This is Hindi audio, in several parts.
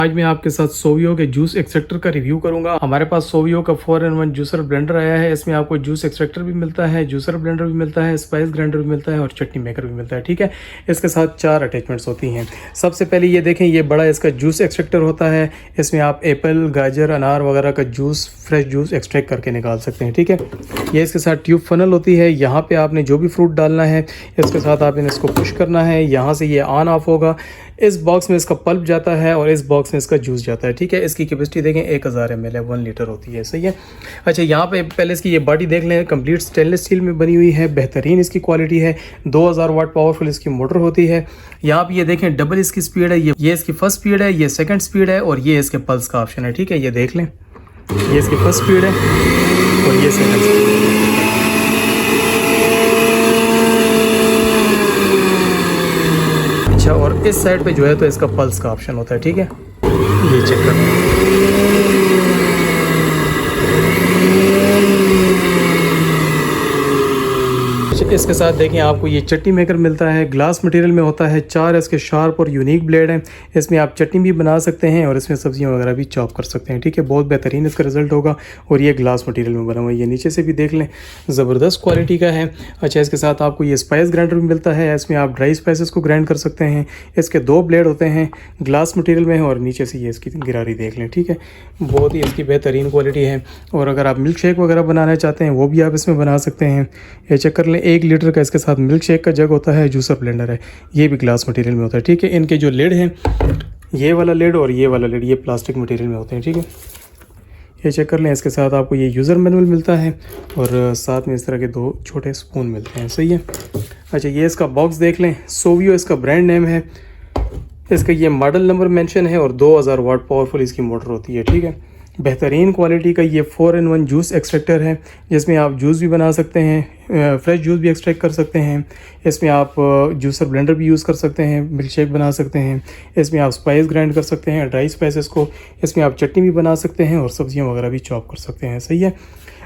आज मैं आपके साथ सोवियो के जूस एक्सट्रैक्टर का रिव्यू करूंगा। हमारे पास सोवियो का 4-in-1 जूसर ब्लेंडर आया है। इसमें आपको जूस एक्सट्रैक्टर भी मिलता है, जूसर ब्लेंडर भी मिलता है, स्पाइस ग्राइंडर भी मिलता है और चटनी मेकर भी मिलता है। ठीक है, इसके साथ 4 अटैचमेंट्स होती हैं। सबसे पहले ये देखें, ये बड़ा इसका जूस एक्सट्रैक्टर होता है। इसमें आप एप्पल, गाजर, अनार वगैरह का जूस, फ्रेश जूस एक्सट्रैक्ट करके निकाल सकते हैं। ठीक है, ये इसके साथ ट्यूब फनल होती है। यहाँ पे आपने जो भी फ्रूट डालना है इसके साथ आपने इसको पुश करना है। यहाँ से ये ऑन ऑफ होगा। इस बॉक्स में इसका पल्प जाता है और इस बॉक्स में इसका जूस जाता है। ठीक है, इसकी कैपेसिटी देखें 1000 ml है, 1 लीटर होती है। सही है। अच्छा, यहाँ पे पहले इसकी ये बॉडी देख लें, कंप्लीट स्टेनलेस स्टील में बनी हुई है, बेहतरीन इसकी क्वालिटी है। 2000 वाट पावरफुल इसकी मोटर होती है। यहाँ पे ये देखें डबल इसकी स्पीड है। ये इसकी फर्स्ट स्पीड है, ये सेकंड स्पीड है और ये इसके पल्स का ऑप्शन है। ठीक है, ये देख लें, ये इसकी फर्स्ट स्पीड है और ये सेकंड स्पीड है। अच्छा, और इस साइड पे जो है तो इसका पल्स का ऑप्शन होता है। ठीक है, ये चेक करना है। इसके साथ देखें आपको ये चटनी मेकर मिलता है, ग्लास मटेरियल में होता है। 4 इसके शार्प और यूनिक ब्लेड हैं। इसमें आप चटनी भी बना सकते हैं और इसमें सब्जियां वगैरह भी चॉप कर सकते हैं। ठीक है, बहुत बेहतरीन इसका रिजल्ट होगा और ये ग्लास मटेरियल में बना हुआ है। ये नीचे से भी देख लें, ज़बरदस्त क्वालिटी का है। अच्छा, इसके साथ आपको ये स्पाइस ग्राइंडर भी मिलता है। इसमें आप ड्राई स्पाइसेस को ग्राइंड कर सकते हैं। इसके 2 ब्लेड होते हैं, ग्लास मटेरियल में है और नीचे से ये इसकी गिरारी देख लें। ठीक है, बहुत ही इसकी बेहतरीन क्वालिटी है। और अगर आप मिल्क शेक वगैरह बनाना चाहते हैं वो भी आप इसमें बना सकते हैं। ये चेक कर लें, 1 लीटर का इसके साथ मिल्क शेक का जग होता है। जूसर ब्लेंडर है, ये भी ग्लास मटेरियल में होता है। ठीक है, इनके जो लिड हैं, ये वाला लिड और ये वाला लिड, ये प्लास्टिक मटेरियल में होते हैं। ठीक है, ये चेक कर लें। इसके साथ आपको ये यूज़र मैनुअल मिलता है और साथ में इस तरह के 2 छोटे स्पून मिलते हैं। सही है। अच्छा, ये इसका बॉक्स देख लें, सोवियो इसका ब्रांड नेम है। इसका ये मॉडल नंबर मेंशन है और 2000 वाट पावरफुल इसकी मोटर होती है। ठीक है, बेहतरीन क्वालिटी का ये 4-in-1 जूस एक्सट्रैक्टर है, जिसमें आप जूस भी बना सकते हैं, फ्रेश जूस भी एक्सट्रैक्ट कर सकते हैं। इसमें आप जूसर ब्लेंडर भी यूज़ कर सकते हैं, मिल्क शेक बना सकते हैं। इसमें आप स्पाइस ग्राइंड कर सकते हैं, ड्राई स्पाइसेस को। इसमें आप चटनी भी बना सकते हैं और सब्जियां वगैरह भी चॉप कर सकते हैं। सही है।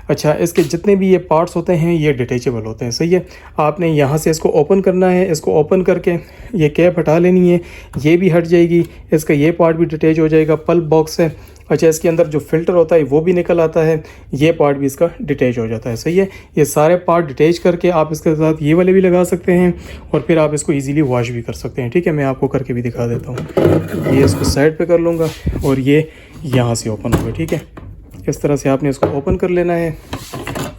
अच्छा, इसके जितने भी ये पार्ट्स होते हैं ये डिटेचेबल होते हैं। सही है, आपने यहाँ से इसको ओपन करना है। इसको ओपन करके ये कैप हटा लेनी है, ये भी हट जाएगी। इसका ये पार्ट भी डिटेच हो जाएगा, पल्प बॉक्स है। अच्छा, इसके अंदर जो फिल्टर होता है वो भी निकल आता है, ये पार्ट भी इसका डिटेच हो जाता है। सही है, ये सारे पार्ट डिटेच करके आप इसके साथ ये वाले भी लगा सकते हैं और फिर आप इसको इजीली वॉश भी कर सकते हैं। ठीक है, मैं आपको करके भी दिखा देता हूँ। ये इसको साइड पे कर लूँगा और ये यहाँ से ओपन होगा। ठीक है, इस तरह से आपने इसको ओपन कर लेना है।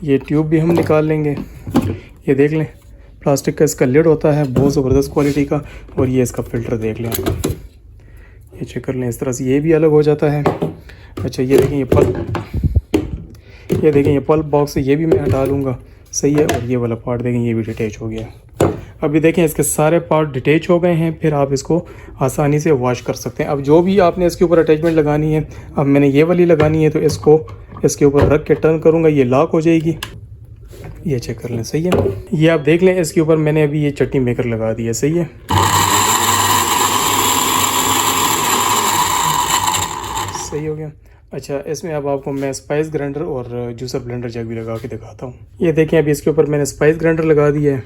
ये ट्यूब भी हम निकाल लेंगे। ये देख लें, प्लास्टिक का इसका लिड होता है, बहुत ज़बरदस्त क्वालिटी का। और ये इसका फ़िल्टर देख लें, ये चेक कर लें, इस तरह से ये भी अलग हो जाता है। अच्छा, ये देखें, ये देखें, ये पल्प बॉक्स है, ये भी मैं हटा लूँगा। सही है, और ये वाला पार्ट देखें, ये भी डिटेच हो गया। अभी देखें, इसके सारे पार्ट डिटेच हो गए हैं। फिर आप इसको आसानी से वॉश कर सकते हैं। अब जो भी आपने इसके ऊपर अटैचमेंट लगानी है, अब मैंने ये वाली लगानी है तो इसको इसके ऊपर रख के टर्न करूँगा, ये लॉक हो जाएगी। ये चेक कर लें। सही है, ये आप देख लें, इसके ऊपर मैंने अभी ये चटनी मेकर लगा दी है। सही है, सही हो गया। अच्छा, इसमें अब आपको मैं स्पाइस ग्राइंडर और जूसर ब्लेंडर जग भी लगा के दिखाता हूँ। ये देखें, अभी इसके ऊपर मैंने स्पाइस ग्राइंडर लगा दिया है।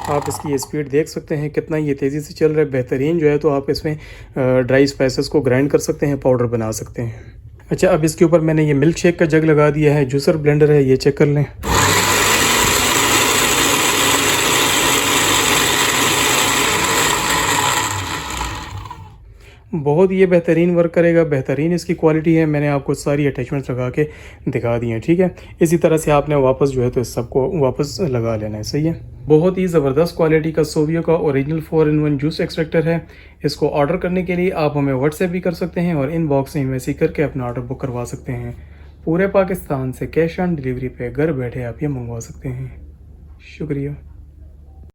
आप इसकी ये स्पीड देख सकते हैं, कितना ये तेज़ी से चल रहा है। बेहतरीन जो है तो आप इसमें ड्राई स्पाइसेस को ग्राइंड कर सकते हैं, पाउडर बना सकते हैं। अच्छा, अब इसके ऊपर मैंने ये मिल्क शेक का जग लगा दिया है। जूसर ब्लेंडर है, ये चेक कर लें। बहुत ये बेहतरीन वर्क करेगा, बेहतरीन इसकी क्वालिटी है। मैंने आपको सारी अटैचमेंट्स लगा के दिखा दी हैं। ठीक है, इसी तरह से आपने वापस जो है तो इस सबको वापस लगा लेना है। सही है, बहुत ही ज़बरदस्त क्वालिटी का सोवियो का ओरिजिनल 4-in-1 जूस एक्सट्रैक्टर है। इसको ऑर्डर करने के लिए आप हमें व्हाट्सएप भी कर सकते हैं और इनबॉक्स से मैसेज करके अपना ऑर्डर बुक करवा सकते हैं। पूरे पाकिस्तान से कैश ऑन डिलीवरी पे घर बैठे आप ये मंगवा सकते हैं। शुक्रिया।